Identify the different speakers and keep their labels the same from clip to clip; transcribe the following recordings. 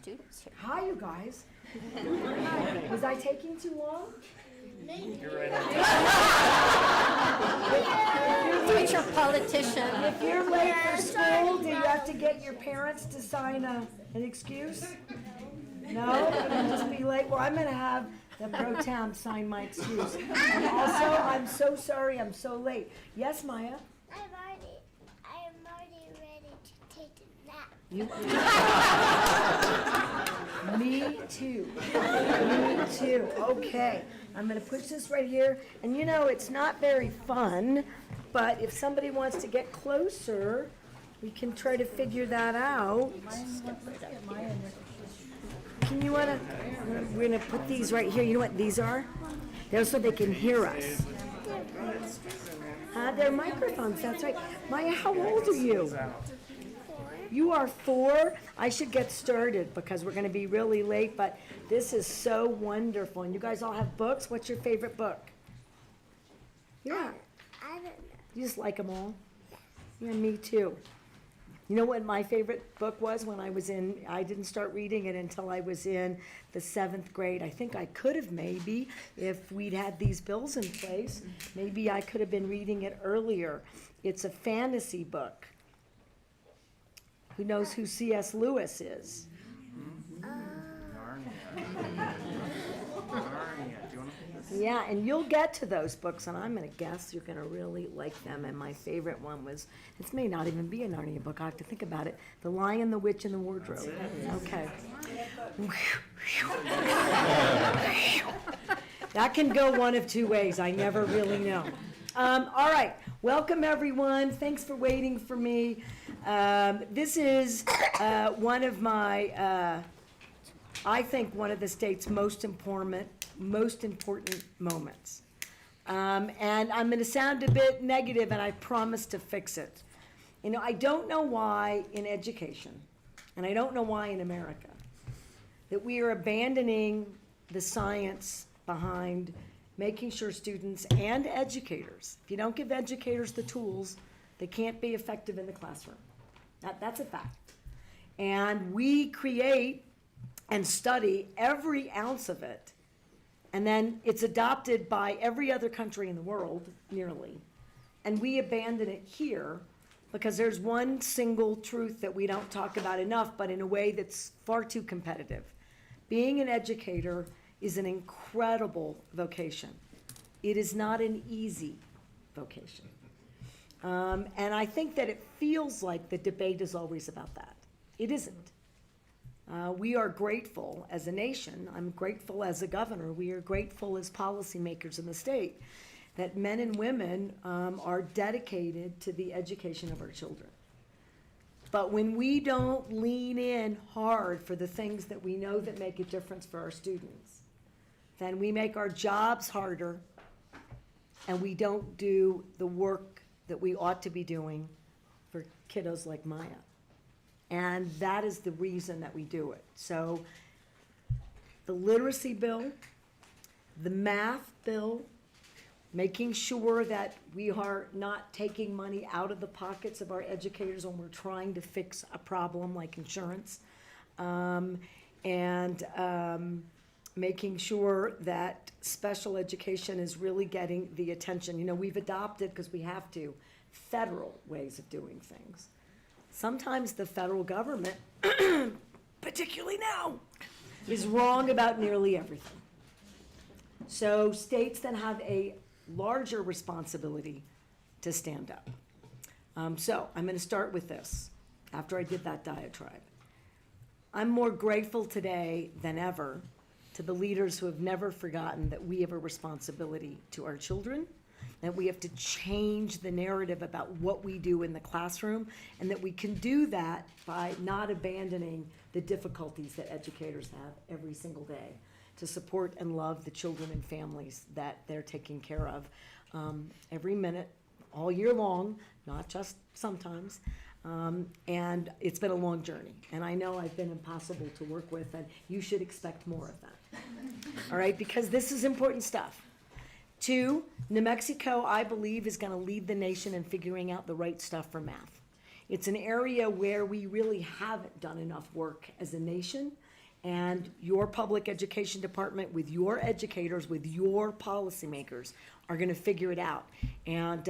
Speaker 1: students here.
Speaker 2: Hi, you guys. Was I taking too long?
Speaker 3: You're right on.
Speaker 1: Future politician.
Speaker 2: If you're late for school, do you have to get your parents to sign an excuse? No? You can just be late? Well, I'm going to have the pro tem sign my excuse. And also, I'm so sorry I'm so late. Yes, Maya?
Speaker 4: I am already ready to take a nap.
Speaker 2: Me too. Me too. Okay. I'm going to push this right here. And you know, it's not very fun, but if somebody wants to get closer, we can try to figure that out. Can you want to, we're going to put these right here. You know what these are? They're so they can hear us. They're microphones, that's right. Maya, how old are you?
Speaker 4: 4.
Speaker 2: You are 4? I should get started because we're going to be really late, but this is so wonderful. And you guys all have books? What's your favorite book? Yeah.
Speaker 4: I don't know.
Speaker 2: You just like them all? Yeah, me too. You know what my favorite book was when I didn't start reading it until I was in the 7th grade. I think I could have maybe, if we'd had these bills in place, maybe I could have been reading it earlier. It's a fantasy book. Who knows who C.S. Lewis is?
Speaker 3: Narnia. Do you want to put this?
Speaker 2: Yeah, and you'll get to those books, and I'm going to guess you're going to really like them. And my favorite one was, this may not even be a Narnia book, I have to think about it, The Lion, the Witch, and the Wardrobe. Okay. That can go one of two ways, I never really know. All right, welcome everyone, thanks for waiting for me. This is one of my, I think one of the state's most important moments. And I'm going to sound a bit negative, and I promise to fix it. You know, I don't know why in education, and I don't know why in America, that we are abandoning the science behind making sure students and educators, if you don't give educators the tools, they can't be effective in the classroom. That's a fact. And we create and study every ounce of it, and then it's adopted by every other country in the world, nearly, and we abandon it here because there's one single truth that we don't talk about enough, but in a way that's far too competitive. Being an educator is an incredible vocation. It is not an easy vocation. And I think that it feels like the debate is always about that. It isn't. We are grateful as a nation, I'm grateful as a governor, we are grateful as policymakers in the state that men and women are dedicated to the education of our children. But when we don't lean in hard for the things that we know that make a difference for our students, then we make our jobs harder and we don't do the work that we ought to be doing for kiddos like Maya. And that is the reason that we do it. So the literacy bill, the math bill, making sure that we are not taking money out of the pockets of our educators when we're trying to fix a problem like insurance, making sure that special education is really getting the attention. You know, we've adopted, because we have to, federal ways of doing things. Sometimes the federal government, particularly now, is wrong about nearly everything. So states then have a larger responsibility to stand up. So I'm going to start with this, after I did that diatribe. I'm more grateful today than ever to the leaders who have never forgotten that we have a responsibility to our children, that we have to change the narrative about what we do in the classroom, and that we can do that by not abandoning the difficulties that educators have every single day to support and love the children and families that they're taking care of every minute, all year long, not just sometimes. And it's been a long journey, and I know I've been impossible to work with, and you should expect more of that. All right, because this is important stuff. 2, New Mexico, I believe, is going to lead the nation in figuring out the right stuff for math. It's an area where we really haven't done enough work as a nation, And your public education department, with your educators, with your policymakers, are gonna figure it out. And,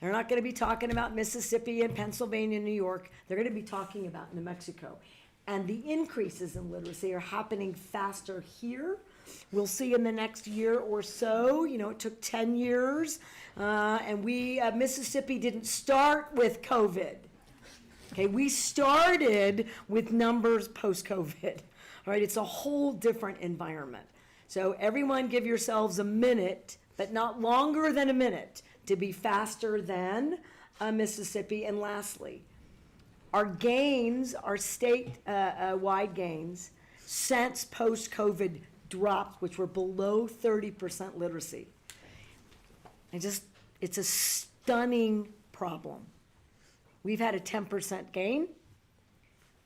Speaker 2: they're not gonna be talking about Mississippi and Pennsylvania and New York, they're gonna be talking about New Mexico. And the increases in literacy are happening faster here. We'll see in the next year or so, it took 10 years, and Mississippi didn't start with COVID. Okay, we started with numbers post-COVID. All right, it's a whole different environment. So everyone give yourselves a minute, but not longer than a minute, to be faster than Mississippi. And lastly, our gains, our state-wide gains, since post-COVID dropped, which were below 30% literacy. It's a stunning problem. We've had a 10% gain.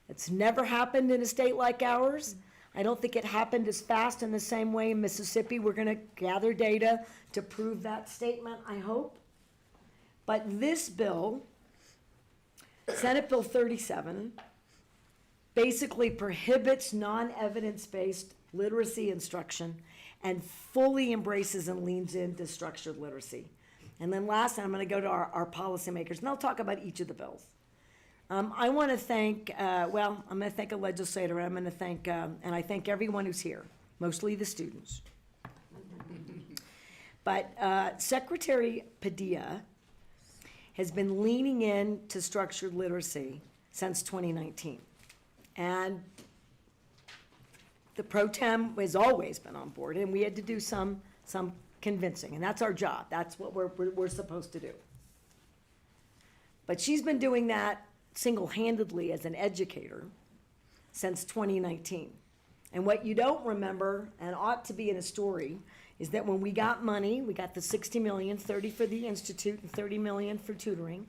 Speaker 2: It's never happened in a state like ours. I don't think it happened as fast in the same way in Mississippi. We're gonna gather data to prove that statement, I hope. But this bill, Senate Bill 37, basically prohibits non-evidence-based literacy instruction and fully embraces and leans into structured literacy. And then last, I'm gonna go to our policymakers, and I'll talk about each of the bills. I want to thank, I'm going to thank a legislator, I'm going to thank, and I thank everyone who's here, mostly the students. But Secretary Padilla has been leaning into structured literacy since 2019. And the pro tem has always been on board, and we had to do some convincing, and that's our job. That's what we're supposed to do. But she's been doing that single-handedly as an educator since 2019. And what you don't remember, and ought to be in a story, is that when we got money, we got the 60 million, 30 for the Institute and 30 million for tutoring.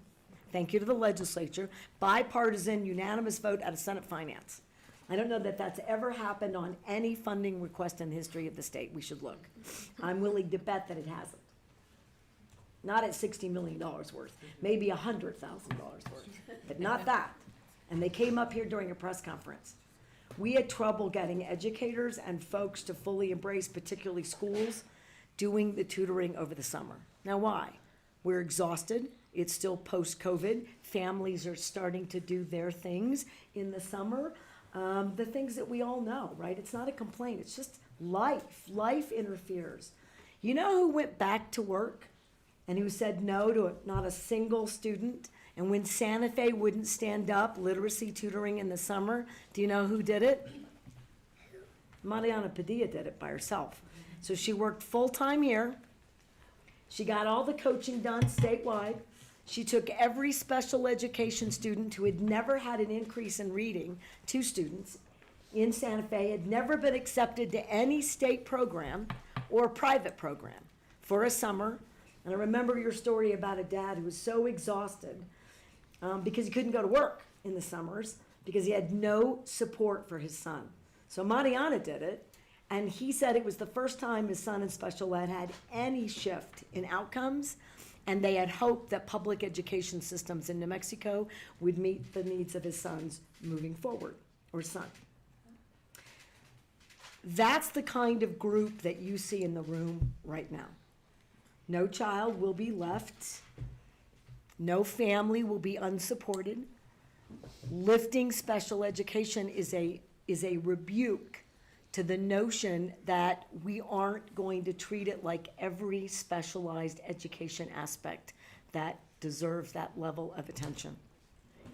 Speaker 2: Thank you to the legislature, bipartisan, unanimous vote out of Senate Finance. I don't know that that's ever happened on any funding request in the history of the state. We should look. I'm willing to bet that it hasn't. Not at $60 million worth, maybe $100,000 worth, but not that. And they came up here during a press conference. We had trouble getting educators and folks to fully embrace, particularly schools, doing the tutoring over the summer. Now, why? We're exhausted. It's still post-COVID. Families are starting to do their things in the summer. The things that we all know, right? It's not a complaint. It's just life. Life interferes. You know who went back to work and who said no to not a single student? And when Santa Fe wouldn't stand up literacy tutoring in the summer, do you know who did it? Mariana Padilla did it by herself. So she worked full-time here. She got all the coaching done statewide. She took every special education student who had never had an increase in reading, 2 students in Santa Fe, had never been accepted to any state program or private program for a summer. And I remember your story about a dad who was so exhausted because he couldn't go to work in the summers because he had no support for his son. So Mariana did it, and he said it was the first time his son in special ed had any shift in outcomes, and they had hoped that public education systems in New Mexico would meet the needs of his sons moving forward, or son. That's the kind of group that you see in the room right now. No child will be left. No family will be unsupported. Lifting special education is a rebuke to the notion that we aren't going to treat it like every specialized education aspect that deserves that level of attention.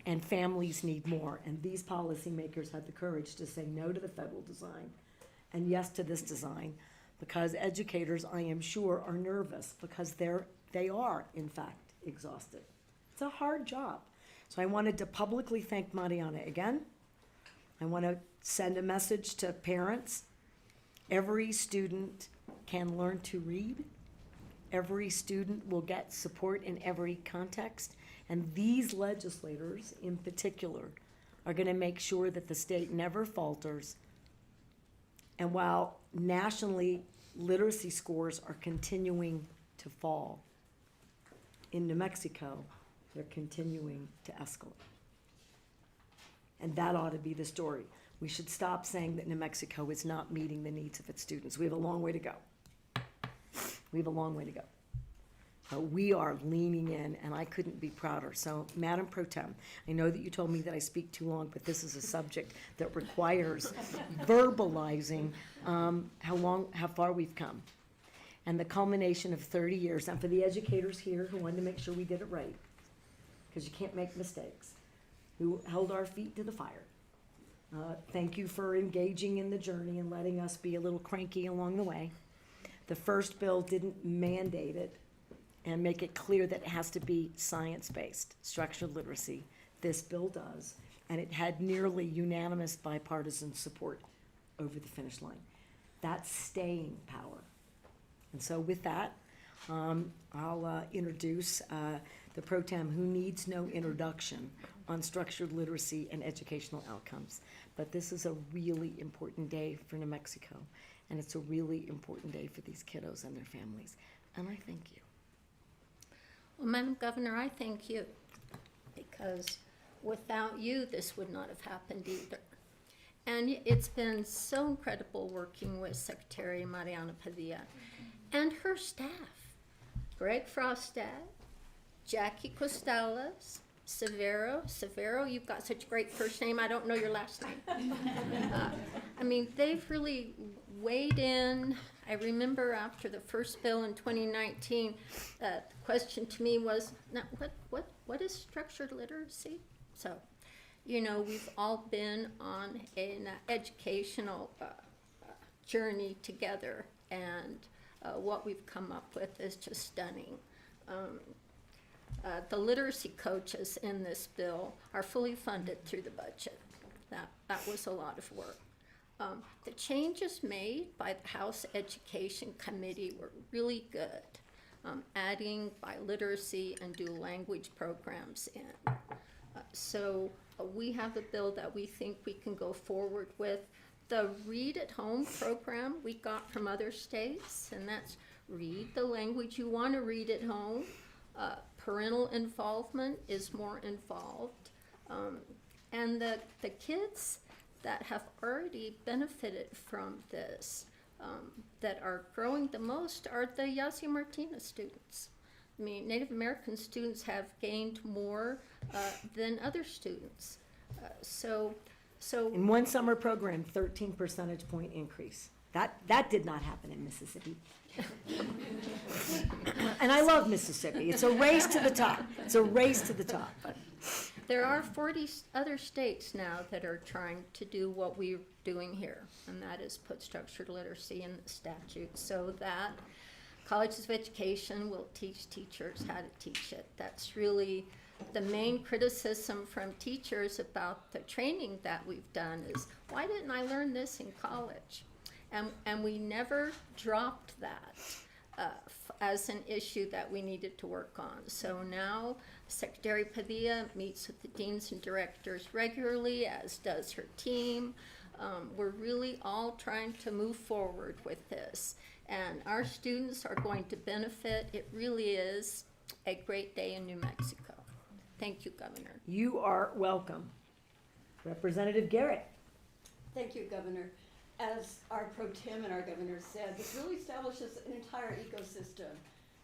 Speaker 2: And families need more. And these policymakers had the courage to say no to the federal design and yes to this design, because educators, I am sure, are nervous because they are, in fact, exhausted. It's a hard job. So I wanted to publicly thank Mariana again. I want to send a message to parents. Every student can learn to read. Every student will get support in every context. And these legislators, in particular, are going to make sure that the state never falters. And while nationally literacy scores are continuing to fall, in New Mexico, they're continuing to escalate. And that ought to be the story. We should stop saying that New Mexico is not meeting the needs of its students. We have a long way to go. We have a long way to go. But we are leaning in, and I couldn't be prouder. So, Madam Pro Tem, I know that you told me that I speak too long, but this is a subject that requires verbalizing how far we've come. And the culmination of 30 years, and for the educators here who wanted to make sure we did it right, because you can't make mistakes, who held our feet to the fire. Thank you for engaging in the journey and letting us be a little cranky along the way. The first bill didn't mandate it and make it clear that it has to be science-based, structured literacy. This bill does, and it had nearly unanimous bipartisan support over the finish line. That's staying power. And so with that, I'll introduce the pro tem who needs no introduction on structured literacy and educational outcomes. But this is a really important day for New Mexico, and it's a really important day for these kiddos and their families. And I thank you.
Speaker 1: Well, Madam Governor, I thank you, because without you, this would not have happened either. And it's been so incredible working with Secretary Mariana Padilla and her staff, Greg Frostad, Jackie Costales, Severo, you've got such a great first name, I don't know your last name. I mean, they've really weighed in. I remember after the first bill in 2019, the question to me was, now, what is structured literacy? So, you know, we've all been on an educational journey together, and what we've come up with is just stunning. The literacy coaches in this bill are fully funded through the budget. That was a lot of work. The changes made by the House Education Committee were really good, adding biliteracy and dual language programs in. So we have a bill that we think we can go forward with. The Read at Home program we got from other states, and that's read the language you want to read at home. Parental involvement is more involved. And the kids that have already benefited from this, that are growing the most, are the Yasi Martinez students. I mean, Native American students have gained more than other students. So
Speaker 2: In one summer program, 13 percentage point increase. That did not happen in Mississippi. And I love Mississippi. It's a race to the top. It's a race to the top.
Speaker 1: there are 40 other states now that are trying to do what we're doing here, and that is put structured literacy in the statute so that colleges of education will teach teachers how to teach it. That's really the main criticism from teachers about the training that we've done is, why didn't I learn this in college? And we never dropped that as an issue that we needed to work on. So now Secretary Padilla meets with the deans and directors regularly, as does her team. We're really all trying to move forward with this, and our students are going to benefit. It really is a great day in New Mexico. Thank you, Governor.
Speaker 2: You are welcome. Representative Garrett.
Speaker 5: Thank you, Governor. As our pro tem and our governor said, this really establishes an entire ecosystem.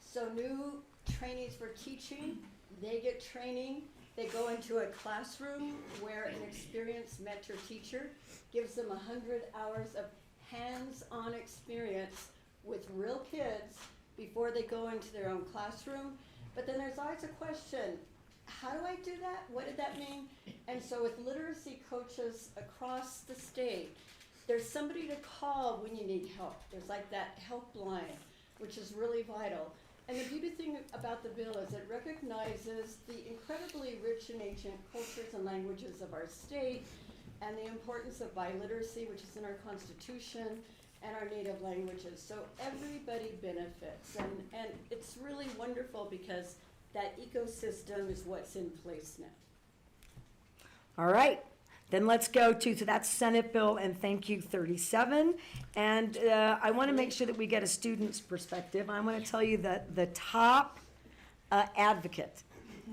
Speaker 5: So new trainees for teaching, they get training, they go into a classroom where an experienced mentor teacher gives them 100 hours of hands-on experience with real kids before they go into their own classroom. But then there's always a question, how do I do that? What did that mean? And so with literacy coaches across the state, there's somebody to call when you need help. There's like that helpline, which is really vital. And the beauty thing about the bill is it recognizes the incredibly rich and ancient cultures and languages of our state and the importance of biliteracy, which is in our Constitution, and our native languages. So everybody benefits. And it's really wonderful because that ecosystem is what's in place now.
Speaker 2: All right. Then let's go to, so that's Senate Bill, and thank you, 37. And I want to make sure that we get a student's perspective. I want to tell you that the top advocate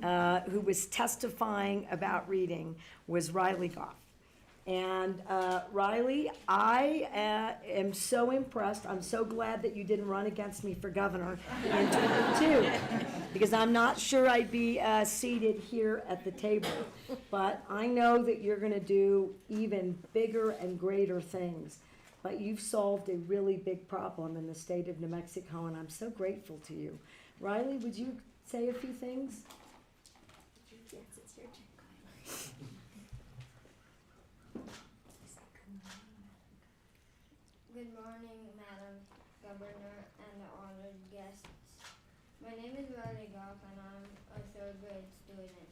Speaker 2: who was testifying about reading was Riley Goff. And Riley, I am so impressed. I'm so glad that you didn't run against me for governor in 22, because I'm not sure I'd be seated here at the table. But I know that you're going to do even bigger and greater things. But you've solved a really big problem in the state of New Mexico, and I'm so grateful to you. Riley, would you say a few things?
Speaker 4: Yes, it's your turn.
Speaker 6: Good morning, Madam Governor and the honored guests. My name is Riley Goff and I'm a third grade student.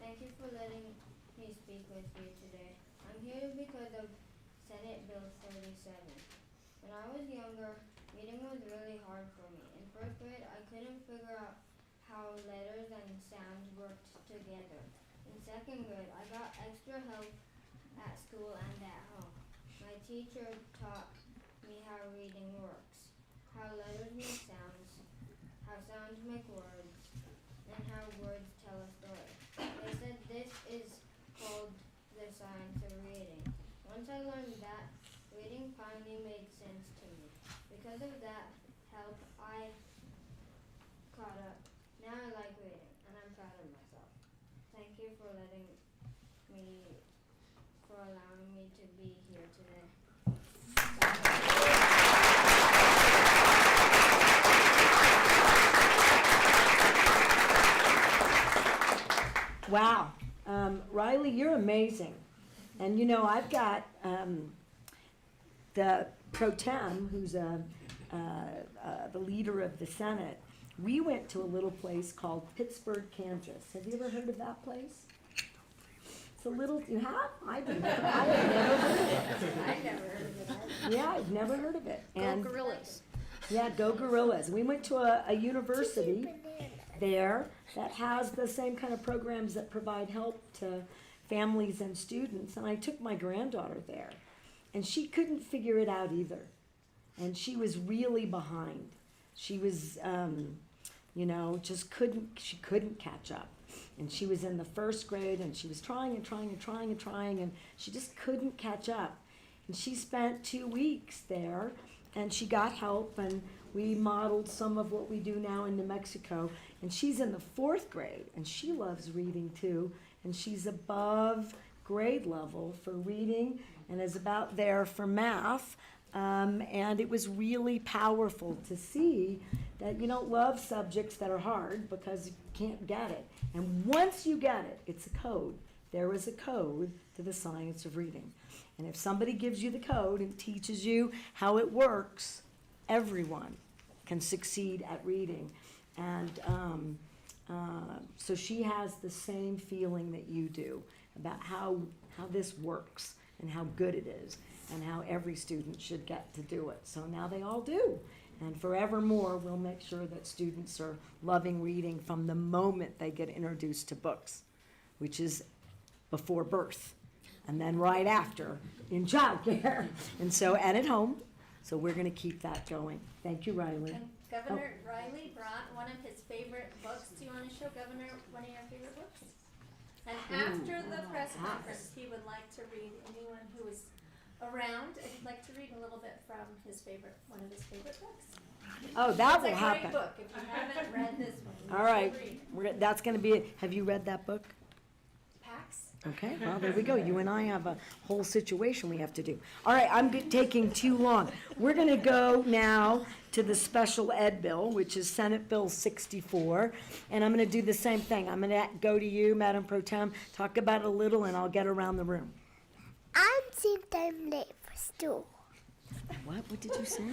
Speaker 6: Thank you for letting me speak with you today. I'm here because of Senate Bill 37. When I was younger, reading was really hard for me. In first grade, I couldn't figure out how letters and sounds worked together. In second grade, I got extra help at school and at home. My teacher taught me how reading works, how letters make sounds, how sounds make words, and how words tell a story. They said this is called the science of reading. Once I learned that, reading finally made sense to me. Because of that help, I caught up. Now I like reading, and I'm proud of myself. Thank you for allowing me to be here today.
Speaker 2: Wow. Riley, you're amazing. And you know, I've got the pro tem, who's the leader of the Senate. We went to a little place called Pittsburgh, Kansas. Have you ever heard of that place? It's a little, you have? I have never heard of it.
Speaker 1: I never heard of it.
Speaker 2: Yeah, I've never heard of it.
Speaker 1: Go Gorillas.
Speaker 2: Yeah, go Gorillas. We went to a university there that has the same kind of programs that provide help to families and students. And I took my granddaughter there, and she couldn't figure it out either. And she was really behind. She was, she couldn't catch up. And she was in the first grade, and she was trying, and she just couldn't catch up. And she spent 2 weeks there, and she got help, and we modeled some of what we do now in New Mexico. And she's in the 4th grade, and she loves reading too, and she's above grade level for reading and is about there for math. And it was really powerful to see that you don't love subjects that are hard because you can't get it. And once you get it, it's a code. There is a code to the science of reading. And if somebody gives you the code and teaches you how it works, everyone can succeed at reading. And so she has the same feeling that you do about how this works and how good it is and how every student should get to do it. So now they all do. And forevermore, we'll make sure that students are loving reading from the moment they get introduced to books, which is before birth, and then right after in childcare, and at home. So we're going to keep that going. Thank you, Riley.
Speaker 7: And Governor Riley brought one of his favorite books. Do you want to show Governor one of your favorite books? And after the press conference, he would like to read anyone who is around, and he'd like to read a little bit from one of his favorite books.
Speaker 2: Oh, that
Speaker 7: It's
Speaker 2: will
Speaker 7: a
Speaker 2: happen.
Speaker 7: great book. If you haven't read this one, you
Speaker 2: All right,
Speaker 7: should read.
Speaker 2: that's going to be it. Have you read that book?
Speaker 7: Pax.
Speaker 2: Okay, well, there we go. You and I have a whole situation we have to do. All right, I'm taking too long. We're going to go now to the special ed bill, which is Senate Bill 64. And I'm going to do the same thing. I'm going to go to you, Madam Pro Tem, talk about it a little, and I'll get around the room.
Speaker 4: I'm seeing I'm late for school.
Speaker 2: What did you say?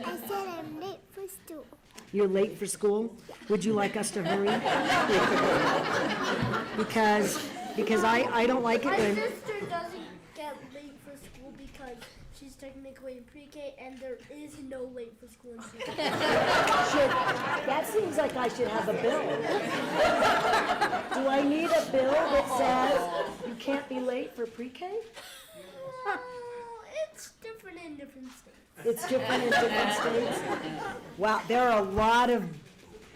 Speaker 4: I said I'm late for school.
Speaker 2: You're late for school? Would you like us to hurry? Because I don't like it
Speaker 8: My
Speaker 2: when...
Speaker 8: sister doesn't get late for school because she's technically in pre-K and there is no late for school in pre-K.
Speaker 2: That seems like I should have a bill. Do I need a bill that says you can't be late for pre-K?
Speaker 8: It's different in different states.
Speaker 2: It's different in different states. Wow, there are a lot of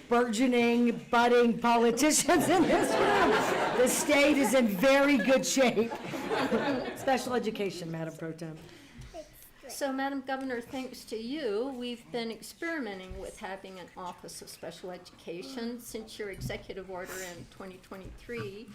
Speaker 2: burgeoning, budding politicians in this room. The state is in very good shape. Special education, Madam Pro Tem.
Speaker 1: So, Madam Governor, thanks to you, we've been experimenting with having an Office of Special Education since your executive order in 2023.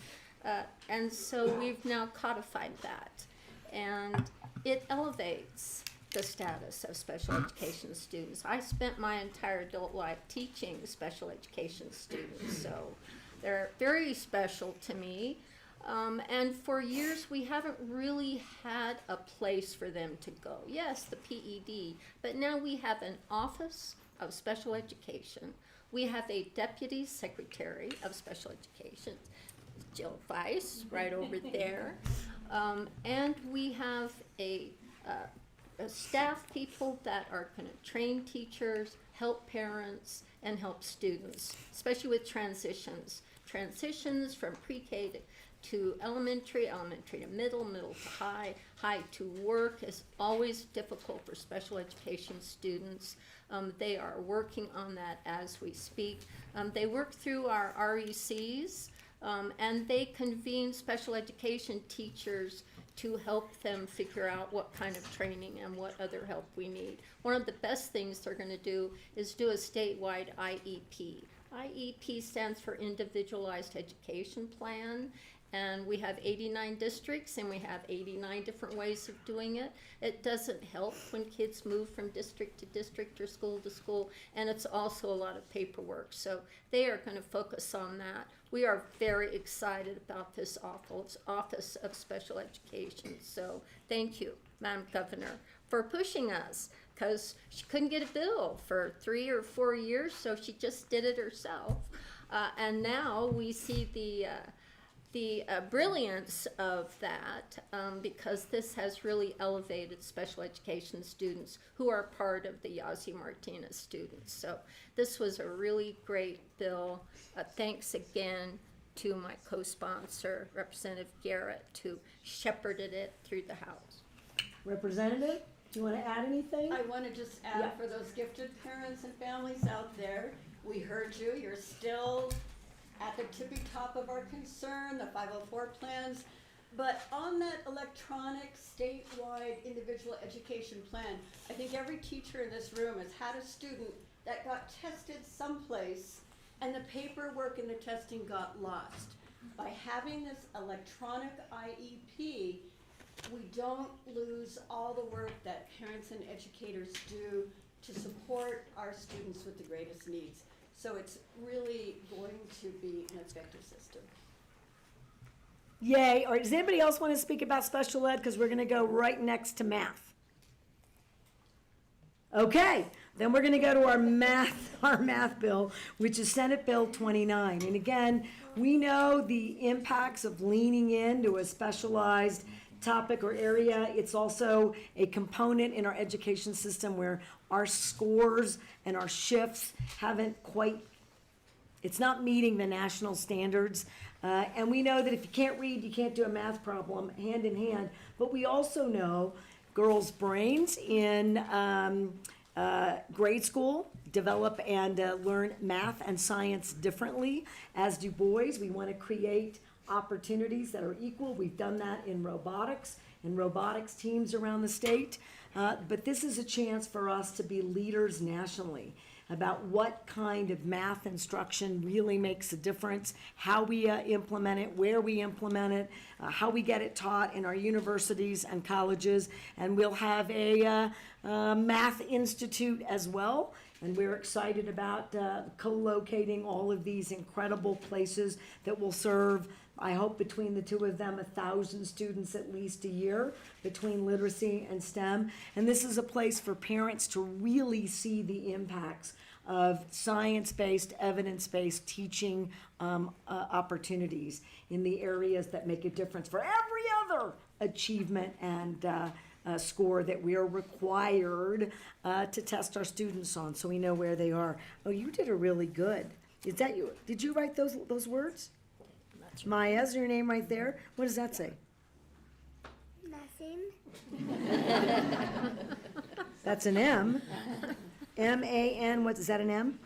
Speaker 1: And so we've now codified that. And it elevates the status of special education students. I spent my entire adult life teaching special education students, so they're very special to me. And for years, we haven't really had a place for them to go. Yes, the PED, but now we have an Office of Special Education. We have a Deputy Secretary of Special Education, Jill Weiss, right over there. And we have a staff people that are going to train teachers, help parents, and help students, especially with transitions. Transitions from pre-K to elementary, elementary to middle, middle to high, high to work is always difficult for special education students. They are working on that as we speak. They work through our RECs, and they convene special education teachers to help them figure out what kind of training and what other help we need. One of the best things they're going to do is do a statewide IEP. IEP stands for Individualized Education Plan, and we have 89 districts and we have 89 different ways of doing it. It doesn't help when kids move from district to district or school to school, and it's also a lot of paperwork. So they are going to focus on that. We are very excited about this Office of Special Education. So thank you, Madam Governor, for pushing us, because she couldn't get a bill for 3 or 4 years, so she just did it herself. And now we see the brilliance of that, because this has really elevated special education students who are part of the Yazzie Martinez students. So this was a really great bill. Thanks again to my co-sponsor, Representative Garrett, who shepherded it through the House.
Speaker 2: Representative, do you want to add anything?
Speaker 5: I want to just add,
Speaker 2: Yeah.
Speaker 5: for those gifted parents and families out there, we heard you, you're still at the tippy top of our concern, the 504 plans. But on that electronic statewide individual education plan, I think every teacher in this room has had a student that got tested someplace and the paperwork and the testing got lost. By having this electronic IEP, we don't lose all the work that parents and educators do to support our students with the greatest needs. So it's really going to be an effective system.
Speaker 2: Yay. Or does anybody else want to speak about special ed? Because we're going to go right next to math. Okay, then we're going to go to our math bill, which is Senate Bill 29. And again, we know the impacts of leaning into a specialized topic or area. It's also a component in our education system where our scores and our shifts haven't quite, it's not meeting the national standards. And we know that if you can't read, you can't do a math problem hand in hand. But we also know girls' brains in grade school develop and learn math and science differently, as do boys. We want to create opportunities that are equal. We've done that in robotics and robotics teams around the state. But this is a chance for us to be leaders nationally about what kind of math instruction really makes a difference, how we implement it, where we implement it, how we get it taught in our universities and colleges. And we'll have a math institute as well. And we're excited about co-locating all of these incredible places that will serve, I hope between the two of them, 1,000 students at least a year between literacy and STEM. And this is a place for parents to really see the impacts of science-based, evidence-based teaching opportunities in the areas that make a difference for every other achievement and score that we are required to test our students on, so we know where they are. Oh, you did a really good. Is that you? Did you write those words? Maya, is your name right there? What does that say?
Speaker 8: Nothing.
Speaker 2: That's an M. M-A-N, what, is that an M?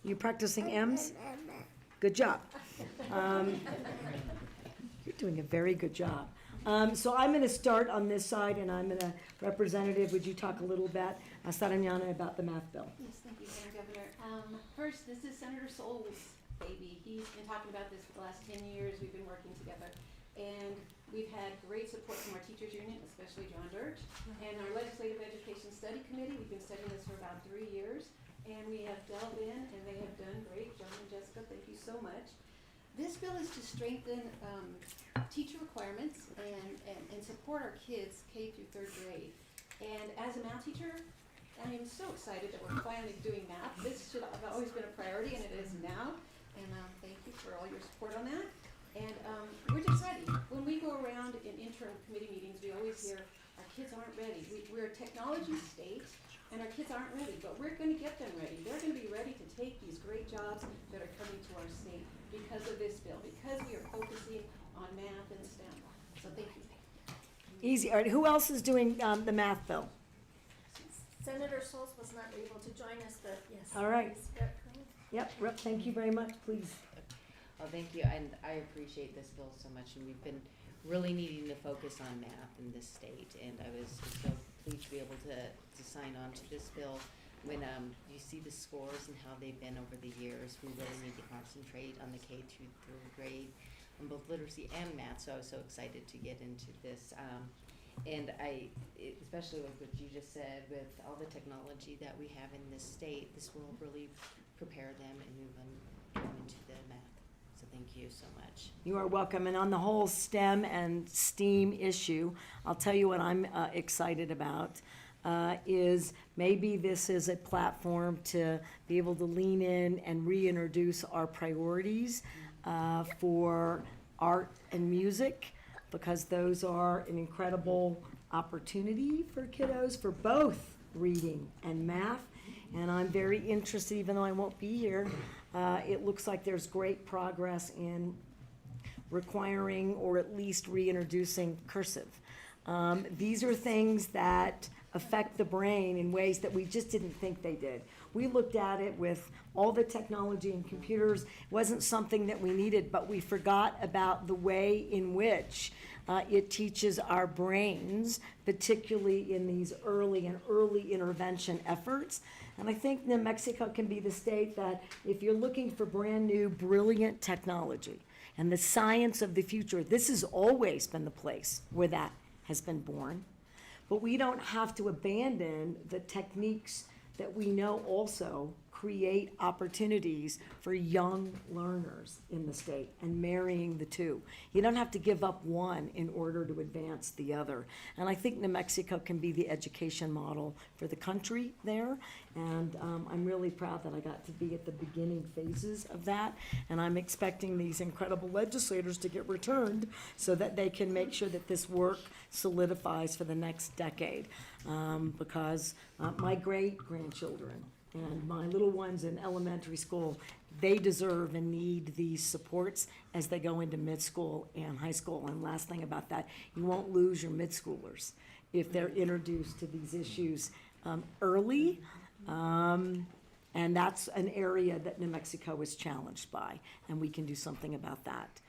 Speaker 2: You practicing M's? Good job. You're doing a very good job. So I'm gonna start on this side, and I'm gonna, Representative, would you talk a little bit, Saranyana, about the math bill?
Speaker 9: Yes, thank you, Madam Governor. First, this is Senator Sol's baby. He's been talking about this for the last 10 years. We've been working together. And we've had great support from our teachers union, especially John Dirch, and our Legislative Education Study Committee. We've been studying this for about 3 years, and we have delved in, and they have done great. John and Jessica, thank you so much. This bill is to strengthen teacher requirements and support our kids K through 3rd grade. And as a math teacher, I am so excited that we're finally doing math. This should have always been a priority, and it is now. And thank you for all your support on that. And we're just ready. When we go around in interim committee meetings, we always hear our kids aren't ready. We're a technology state, and our kids aren't ready, but we're going to get them ready. They're going to be ready to take these great jobs that are coming to our state because of this bill, because we are focusing on math and STEM. So thank you.
Speaker 2: Easy. All right, who else is doing the math bill?
Speaker 7: Senator Schultz was not able to join us, but yes.
Speaker 2: All right.
Speaker 7: please, Rep. Cohen.
Speaker 2: Yep, Rep, thank you very much, please.
Speaker 10: Oh, thank you, and I appreciate this bill so much, and we've been really needing to focus on math in this state, and I was so pleased to be able to sign on to this bill. When you see the scores and how they've been over the years, we really need to concentrate on the K through 3rd grade on both literacy and math, so I was so excited to get into this. And especially with what you just said, with all the technology that we have in this state, this will really prepare them and move them into the math. So thank you so much.
Speaker 2: You are welcome. And on the whole STEM and STEAM issue, I'll tell you what I'm excited about is maybe this is a platform to be able to lean in and reintroduce our priorities for art and music, because those are an incredible opportunity for kiddos for both reading and math. And I'm very interested, even though I won't be here, it looks like there's great progress in requiring or at least reintroducing cursive. These are things that affect the brain in ways that we just didn't think they did. We looked at it with all the technology and computers. It wasn't something that we needed, but we forgot about the way in which it teaches our brains, particularly in these early intervention efforts. And I think New Mexico can be the state that if you're looking for brand new, brilliant technology and the science of the future, this has always been the place where that has been born. But we don't have to abandon the techniques that we know also create opportunities for young learners in the state, and marrying the two. You don't have to give up one in order to advance the other. And I think New Mexico can be the education model for the country there. And I'm really proud that I got to be at the beginning phases of that. And I'm expecting these incredible legislators to get returned so that they can make sure that this work solidifies for the next decade. Because my great-grandchildren and my little ones in elementary school, they deserve and need these supports as they go into mid-school and high school. And last thing about that, you won't lose your mid-schoolers if they're introduced to these issues early. And that's an area that New Mexico is challenged by, and we can do something about that.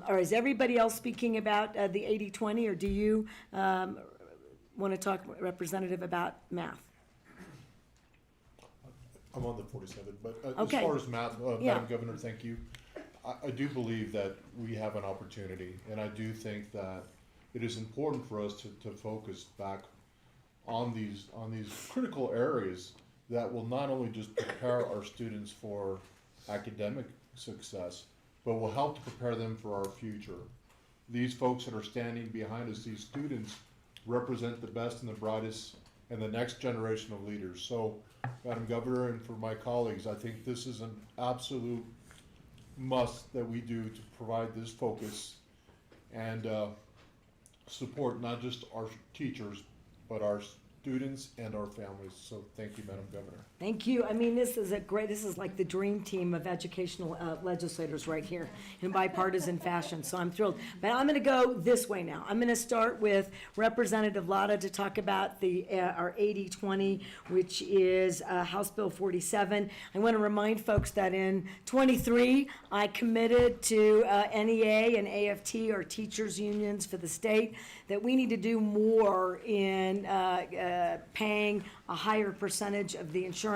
Speaker 2: Or is everybody else speaking about the 80-20, or do you want to talk, Representative, about math?
Speaker 11: I'm on the 47, but
Speaker 2: Okay.
Speaker 11: as far as math,
Speaker 2: Yeah.
Speaker 11: Madam Governor, thank you. I do believe that we have an opportunity, and I do think that it is important for us to focus back on these critical areas that will not only just prepare our students for academic success, but will help to prepare them for our future. These folks that are standing behind us, these students, represent the best and the brightest and the next generation of leaders. So, Madam Governor, and for my colleagues, I think this is an absolute must that we do to provide this focus and support not just our teachers, but our students and our families. So thank you, Madam Governor.
Speaker 2: Thank you. I mean, this is like the dream team of educational legislators right here in bipartisan fashion, so I'm thrilled. But I'm gonna go this way now. I'm gonna start with Representative Lotta to talk about our 80-20, which is House Bill 47. I wanna remind folks that in 23, I committed to NEA and AFT, our teachers' unions for the state, that we need to do more in paying a higher percentage of the insurance.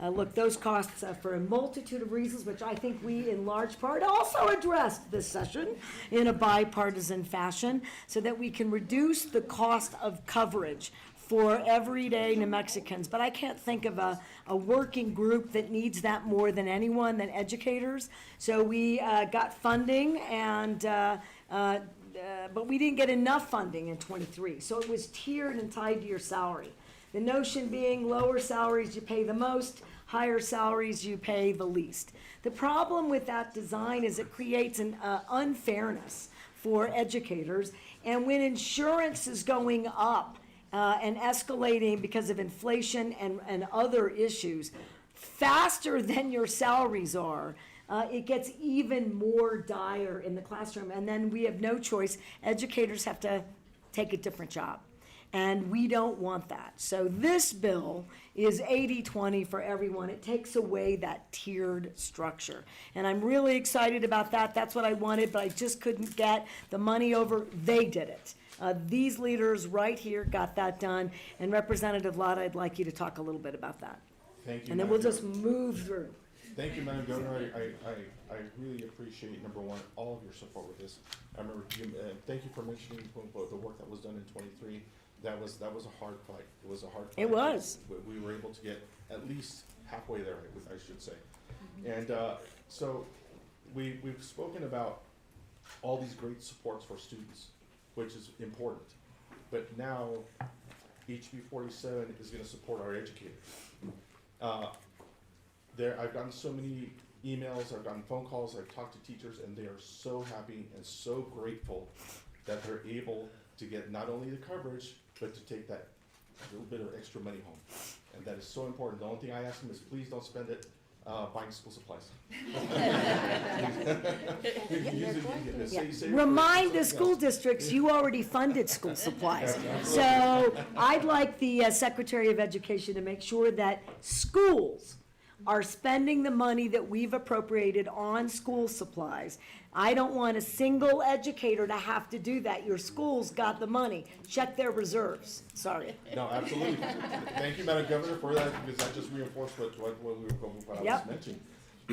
Speaker 2: Look, those costs for a multitude of reasons, which I think we in large part also addressed this session in a bipartisan fashion, so that we can reduce the cost of coverage for everyday New Mexicans. But I can't think of a working group that needs that more than anyone, than educators. So we got funding but we didn't get enough funding in 23, so it was tiered and tied to your salary. The notion being lower salaries, you pay the most, higher salaries, you pay the least. The problem with that design is it creates an unfairness for educators, and when insurance is going up and escalating because of inflation and other issues, faster than your salaries are, it gets even more dire in the classroom, and then we have no choice. Educators have to take a different job, and we don't want that. So this bill is 80-20 for everyone. It takes away that tiered structure, and I'm really excited about that. That's what I wanted, but I just couldn't get the money over. They did it. These leaders right here got that done, and Representative Lotta, I'd like you to talk a little bit about that.
Speaker 11: Thank you.
Speaker 2: And then we'll just move through.
Speaker 11: Thank you, Madam Governor. I really appreciate, number one, all of your support with this. I remember, thank you for mentioning the work that was done in 23. That was a hard fight. It was a hard fight.
Speaker 2: It was.
Speaker 11: We were able to get at least halfway there, I should say. And so we've spoken about all these great supports for students, which is important. But now HB 47 is going to support our educators. I've gotten so many emails, I've gotten phone calls, I've talked to teachers, and they are so happy and so grateful that they're able to get not only the coverage, but to take that little bit of extra money home. And that is so important. The only thing I ask them is please don't spend it buying school supplies.
Speaker 2: Remind the school districts, you already funded school supplies. So I'd like the Secretary of Education to make sure that schools are spending the money that we've appropriated on school supplies. I don't want a single educator to have to do that. Your school's got the money. Check their reserves. Sorry.
Speaker 11: No, absolutely. Thank you, Madam Governor, for that, because that just reinforced what I was mentioning.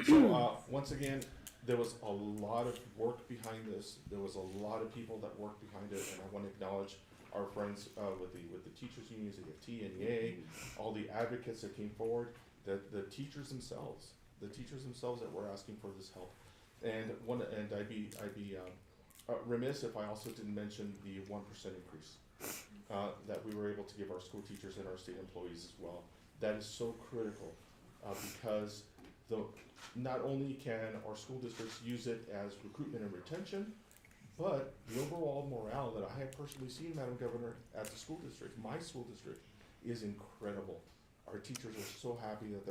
Speaker 11: So, once again, there was a lot of work behind this. There was a lot of people that worked behind it, and I want to acknowledge our friends with the teachers unions, AFT, NEA, all the advocates that came forward. The teachers themselves that were asking for this help, and I'd be remiss if I also didn't mention the 1% increase that we were able to give our school teachers and our state employees as well. That is so critical because not only can our school districts use it as recruitment and retention, but the overall morale that I have personally seen, Madam Governor, at the school district, my school district, is incredible. Our teachers are so happy that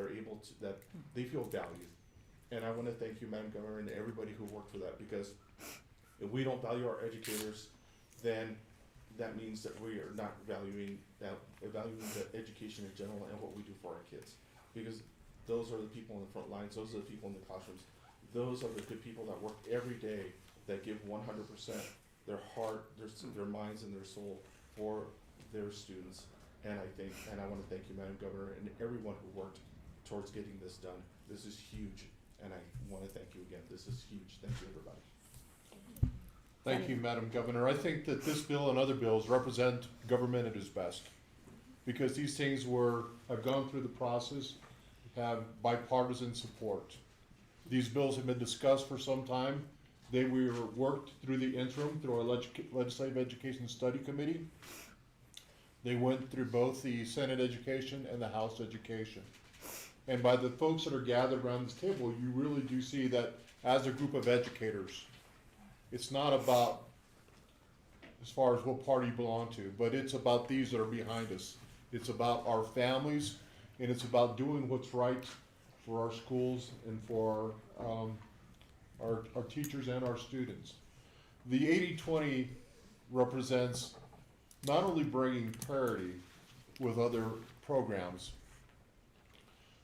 Speaker 11: that they feel valued. And I want to thank you, Madam Governor, and everybody who worked for that, because if we don't value our educators, then that means that we are not valuing the education in general and what we do for our kids. Because those are the people in the front lines, those are the people in the classrooms, those are the good people that work every day, that give 100%, their heart, their minds, and their soul for their students. And I want to thank you, Madam Governor, and everyone who worked towards getting this done. This is huge, and I want to thank you again. This is huge. Thank you, everybody. Thank you, Madam Governor. I think that this bill and other bills represent government at its best, because these things have gone through the process, have bipartisan support. These bills have been discussed for some time. They were worked through the interim, through our Legislative Education Study Committee. They went through both the Senate Education and the House Education. And by the folks that are gathered around this table, you really do see that as a group of educators, it's not about as far as what party you belong to, but it's about these that are behind us. It's about our families, and it's about doing what's right for our schools and for our teachers and our students. The 80-20 represents not only bringing parity with other programs,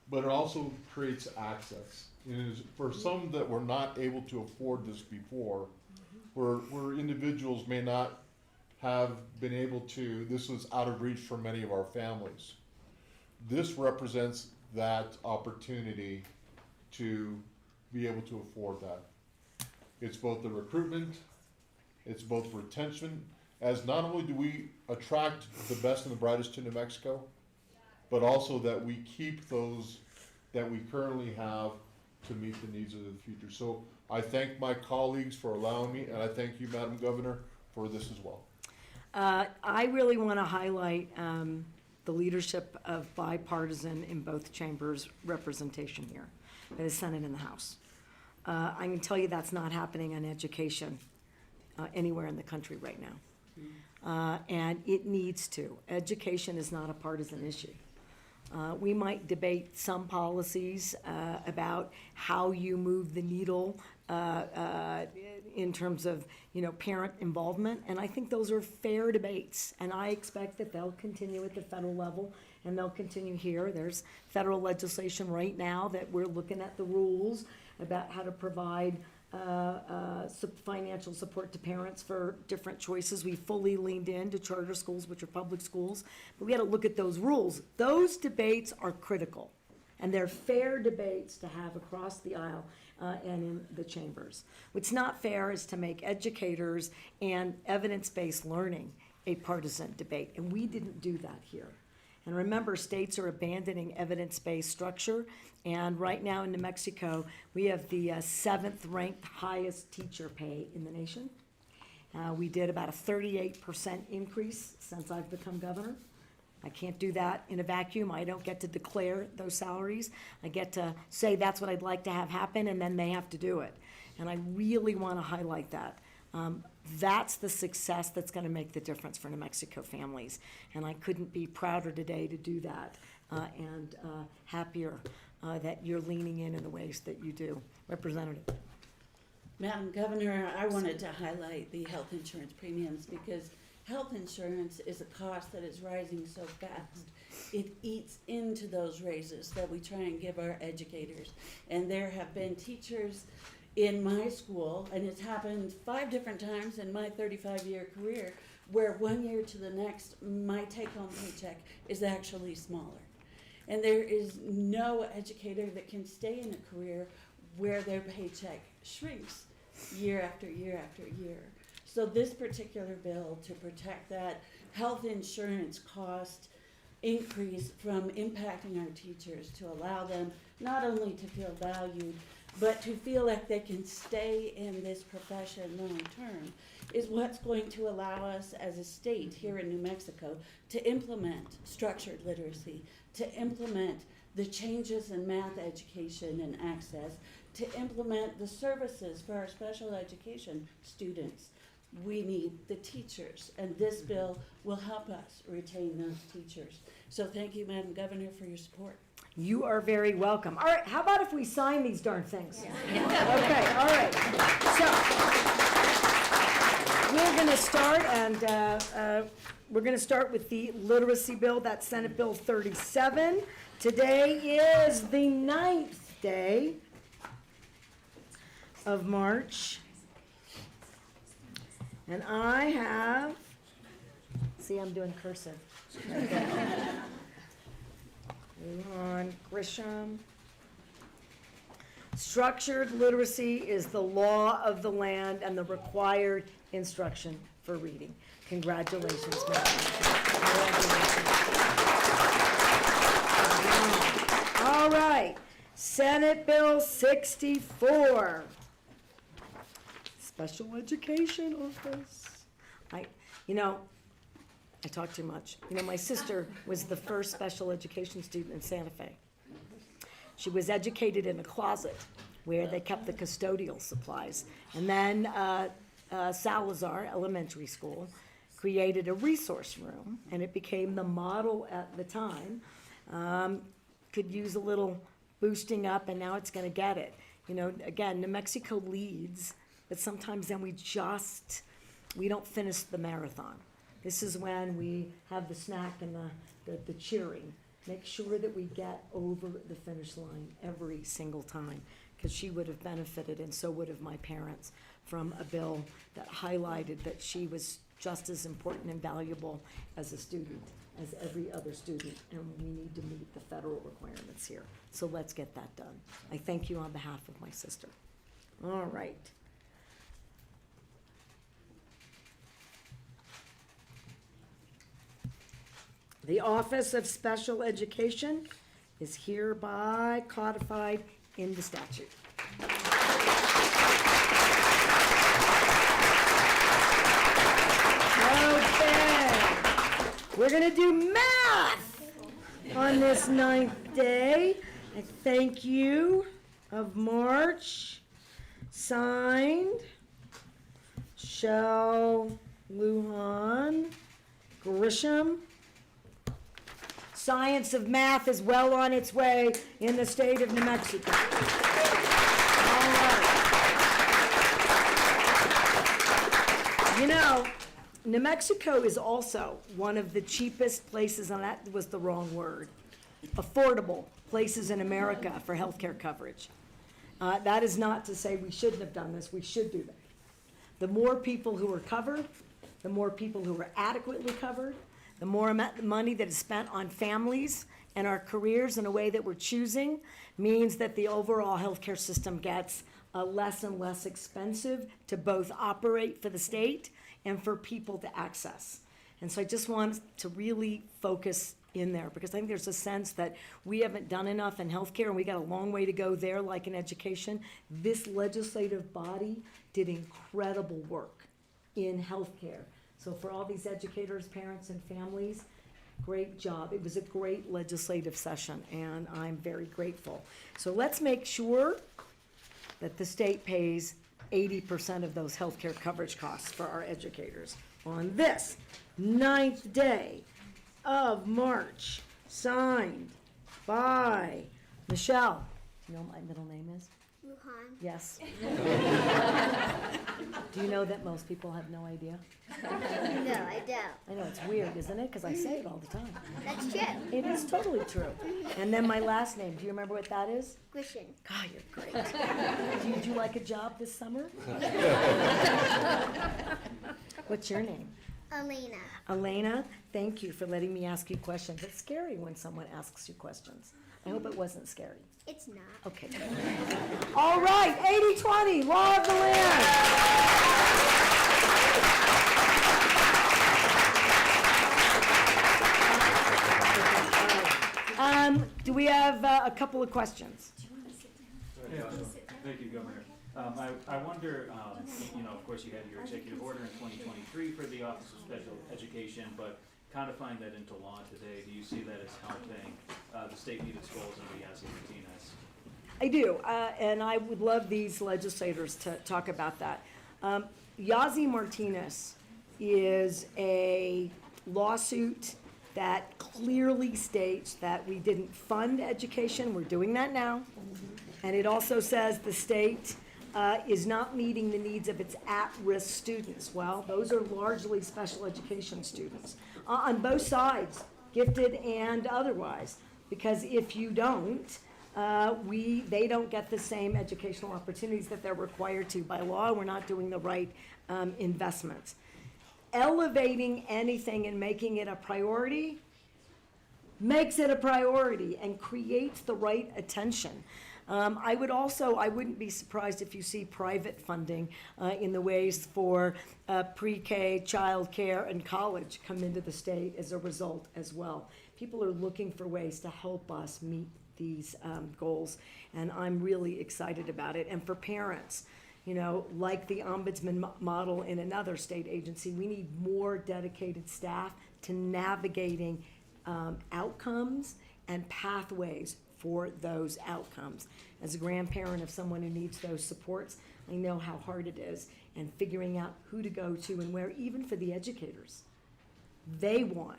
Speaker 11: but it also creates access. And is for some that were not able to afford this before, where individuals may not have been able to, this was out of reach for many of our families. This represents that opportunity to be able to afford that. It's both the recruitment, it's both retention, as not only do we attract the best and the brightest to New Mexico, but also that we keep those that we currently have to meet the needs of the future. So I thank my colleagues for allowing me, and I thank you, Madam Governor, for this as well.
Speaker 2: I really want to highlight the leadership of bipartisan in both chambers representation here, by the Senate and the House. I can tell you that's not happening on education anywhere in the country right now. And it needs to. Education is not a partisan issue. We might debate some policies about how you move the needle in terms of, parent involvement, and I think those are fair debates, and I expect that they'll continue at the federal level, and they'll continue here. There's federal legislation right now that we're looking at the rules about how to provide financial support to parents for different choices. We fully leaned into charter schools, which are public schools, but we had to look at those rules. Those debates are critical, and they're fair debates to have across the aisle and in the chambers. What's not fair is to make educators and evidence-based learning a partisan debate, and we didn't do that here. And remember, states are abandoning evidence-based structure, and right now in New Mexico, we have the 7th ranked highest teacher pay in the nation. We did about a 38% increase since I've become governor. I can't do that in a vacuum. I don't get to declare those salaries. I get to say that's what I'd like to have happen, and then they have to do it. And I really want to highlight that. That's the success that's going to make the difference for New Mexico families. And I couldn't be prouder today to do that and happier that you're leaning in the ways that you do. Representative.
Speaker 12: Madam Governor, I wanted to highlight the health insurance premiums because health insurance is a cost that is rising so fast. It eats into those raises that we try and give our educators. And there have been teachers in my school, and it's happened 5 different times in my 35-year career, where one year to the next, my take-home paycheck is actually smaller. And there is no educator that can stay in a career where their paycheck shrinks year after year after year. So this particular bill to protect that health insurance cost increase from impacting our teachers, to allow them not only to feel valued, but to feel like they can stay in this profession long term, is what's going to allow us as a state here in New Mexico to implement structured literacy, to implement the changes in math education and access, to implement the services for our special education students. We need the teachers, and this bill will help us retain those teachers. So thank you, Madam Governor, for your support.
Speaker 2: You are very welcome. All right, how about if we sign these darn things? Okay, all right. So, we're gonna start, and we're gonna start with the literacy bill. That's Senate Bill 37. Today is the 9th day of March. And I have, see, I'm doing cursive. Lujan Grisham. Structured literacy is the law of the land and the required instruction for reading. Congratulations, madam. All right, Senate Bill 64. Special Education Office. I talk too much. My sister was the first special education student in Santa Fe. She was educated in a closet where they kept the custodial supplies. And then Salazar Elementary School created a resource room, and it became the model at the time. could use a little boosting up, and now it's gonna get it. You know, again, New Mexico leads, but sometimes then we don't finish the marathon. This is when we have the snack and the cheering. Make sure that we get over the finish line every single time, because she would have benefited, and so would have my parents, from a bill that highlighted that she was just as important and valuable as a student, as every other student, and we need to meet the federal requirements here. So let's get that done. I thank you on behalf of my sister. All right. The Office of Special Education is hereby codified in the statute. Okay, we're gonna do math on this 9th day. I thank you of March. Signed, Shell Lujan Grisham. Science of math is well on its way in the state of New Mexico. All right. You know, New Mexico is also one of the cheapest places, and that was the wrong word, affordable places in America for healthcare coverage. That is not to say we shouldn't have done this. We should do that. The more people who are covered, the more people who are adequately covered, the more money that is spent on families and our careers in a way that we're choosing means that the overall healthcare system gets less and less expensive to both operate for the state and for people to access. And so I just want to really focus in there, because I think there's a sense that we haven't done enough in healthcare, and we got a long way to go there, like in education. This legislative body did incredible work in healthcare. So for all these educators, parents, and families, great job. It was a great legislative session, and I'm very grateful. So let's make sure that the state pays 80% of those healthcare coverage costs for our educators on this 9th day of March, signed by Michelle. Do you know what my middle name is?
Speaker 4: Lujan.
Speaker 2: Yes. Do you know that most people have no idea?
Speaker 4: No, I don't.
Speaker 2: I know, it's weird, isn't it? Because I say it all the time.
Speaker 4: That's true.
Speaker 2: It is totally true. And then my last name, do you remember what that is?
Speaker 4: Grisham.
Speaker 2: God, you're great. Did you like a job this summer? What's your name?
Speaker 4: Elena.
Speaker 2: Elena, thank you for letting me ask you questions. It's scary when someone asks you questions. I hope it wasn't scary.
Speaker 4: It's not.
Speaker 2: Okay. All right, 80-20, law of the land. Do we have a couple of questions?
Speaker 13: Yeah, thank you, Governor. I wonder, of course, you had your executive order in 2023 for the Office of Special Education, but codifying that into law today, do you see that as helping the state meet its goals under Yazzie Martinez?
Speaker 2: I do, and I would love these legislators to talk about that. Yazzie Martinez is a lawsuit that clearly states that we didn't fund education. We're doing that now. And it also says the state is not meeting the needs of its at-risk students. Well, those are largely special education students on both sides, gifted and otherwise. Because if you don't, they don't get the same educational opportunities that they're required to by law. We're not doing the right investments. Elevating anything and making it a priority makes it a priority and creates the right attention. I wouldn't be surprised if you see private funding in the ways for pre-K, childcare, and college come into the state as a result as well. People are looking for ways to help us meet these goals, and I'm really excited about it. And for parents, like the ombudsman model in another state agency, we need more dedicated staff to navigating outcomes and pathways for those outcomes. As a grandparent of someone who needs those supports, I know how hard it is, and figuring out who to go to and where, even for the educators. They want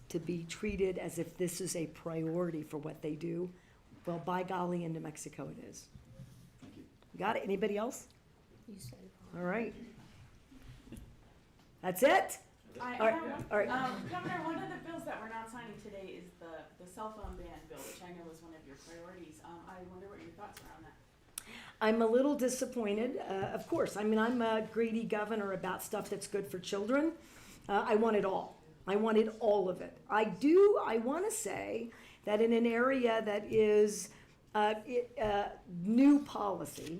Speaker 2: to be treated as if this is a priority for what they do, well, by golly, in New Mexico it is. Got it? Anybody else?
Speaker 1: You said it.
Speaker 2: All right. That's it?
Speaker 14: I
Speaker 2: All right,
Speaker 14: have one.
Speaker 2: all right.
Speaker 14: Governor, one of the bills that we're not signing today is the cell phone ban bill, which I know is one of your priorities. I wonder what your thoughts are on that.
Speaker 2: I'm a little disappointed, of course. I mean, I'm a greedy governor about stuff that's good for children. I want it all. I wanted all of it. I want to say that in an area that is new policy,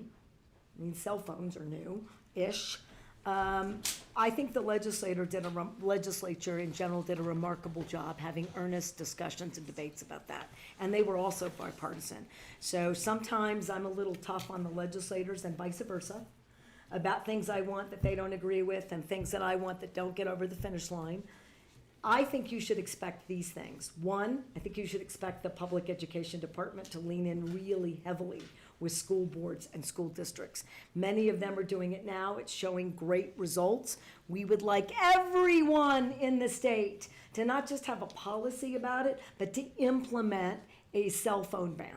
Speaker 2: I mean, cell phones are new-ish, I think the legislature in general did a remarkable job having earnest discussions and debates about that. And they were also bipartisan. So sometimes I'm a little tough on the legislators and vice versa about things I want that they don't agree with and things that I want that don't get over the finish line. I think you should expect these things. One, I think you should expect the public education department to lean in really heavily with school boards and school districts. Many of them are doing it now. It's showing great results. We would like everyone in the state to not just have a policy about it, but to implement a cell phone ban.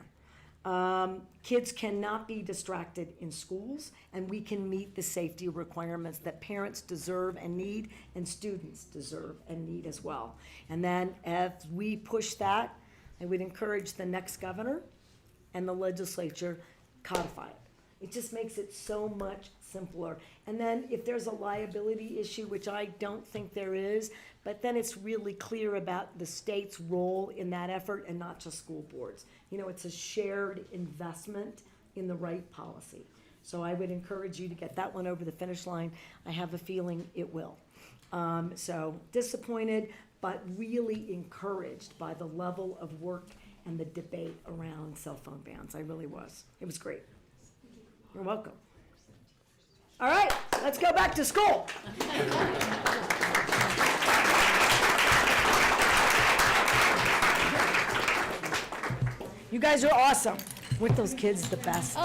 Speaker 2: Kids cannot be distracted in schools, and we can meet the safety requirements that parents deserve and need, and students deserve and need as well. And then as we push that, I would encourage the next governor and the legislature codify it. It just makes it so much simpler. And then if there's a liability issue, which I don't think there is, but then it's really clear about the state's role in that effort and not just school boards. You know, it's a shared investment in the right policy. So I would encourage you to get that one over the finish line. I have a feeling it will. So disappointed, but really encouraged by the level of work and the debate around cell phone bans. I really was. It was great. You're welcome. All right, let's go back to school. You guys are awesome. Weren't those kids the best?